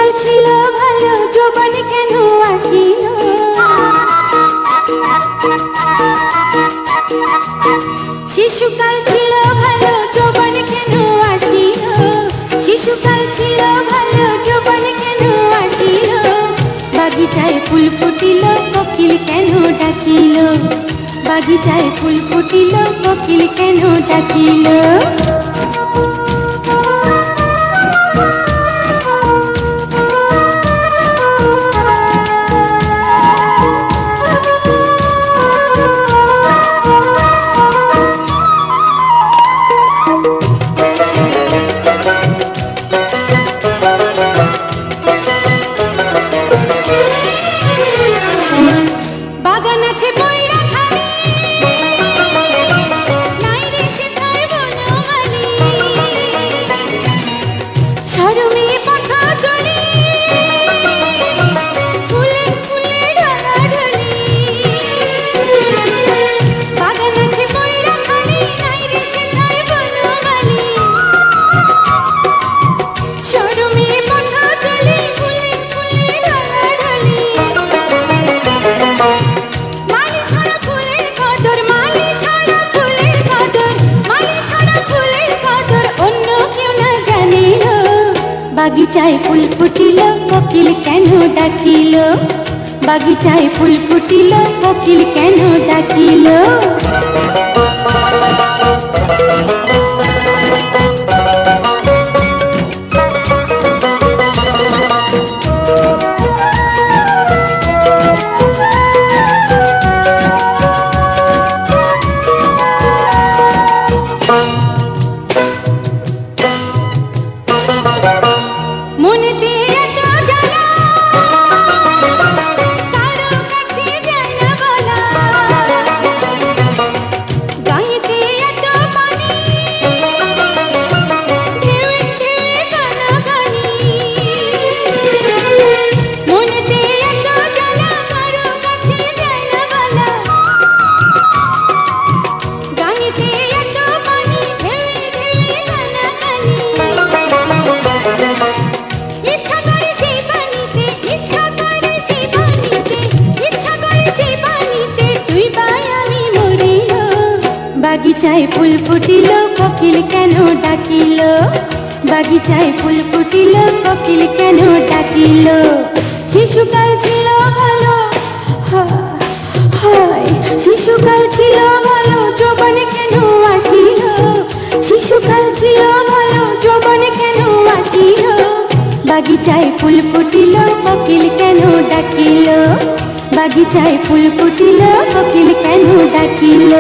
শিশুকাল ছিল ভালো, যৌবন কেন আসিল? শিশুকাল ছিল ভালো, যৌবন কেন আসিল? শিশুকাল ছিল ভালো, যৌবন কেন আসিল? বাগিচায় ফুল ফুটিল, কোকিল কেন ডাকিল? বাগিচায় ফুল ফুটিল, কোকিল কেন ডাকিল? বাগান আছে বইরা খালি, নাই রে সেথায় বনমালী। শরমে পথা চলি, ফুলে ফুলে ঢলাঢলি। বাগান আছে বইরা খালি, নাই রে সেথায় বনমালী। শরমে পথা চলি, ফুলে ফুলে ঢলাঢলি। মালি ছাড়া ফুলের কদর, মালি ছাড়া ফুলের কদর, মালি ছাড়া ফুলের কদর অন্য কেউ না জানিল। বাগিচায় ফুল ফুটিল, কোকিল কেন ডাকিল? বাগিচায় ফুল ফুটিল, কোকিল কেন ডাকিল? মনেতে এত জ্বালা, কারো কাছে যায় না বলা। গাঙেতে এত পানি, ঢেউয়ে ঢেউয়ে কানাকানি। মনেতে এত জ্বালা, কারো কাছে যায় না বলা। গাঙেতে এত পানি, ঢেউয়ে ঢেউয়ে কানাকানি। ইচ্ছা করে সেই পানিতে, ইচ্ছা করে সেই পানিতে, ইচ্ছা করে সেই পানিতে ডুইবাই আমি মরিল। বাগিচায় ফুল ফুটিল, কোকিল কেন ডাকিল? বাগিচায় ফুল ফুটিল, কোকিল কেন ডাকিল? শিশুকাল ছিল ভালো, হায় শিশুকাল ছিল ভালো, যৌবন কেন আসিল? শিশুকাল ছিল ভালো, যৌবন কেন আসিল? বাগিচায় ফুল ফুটিল, কোকিল কেন ডাকিল? বাগিচায় ফুল ফুটিল, কোকিল কেন ডাকিল?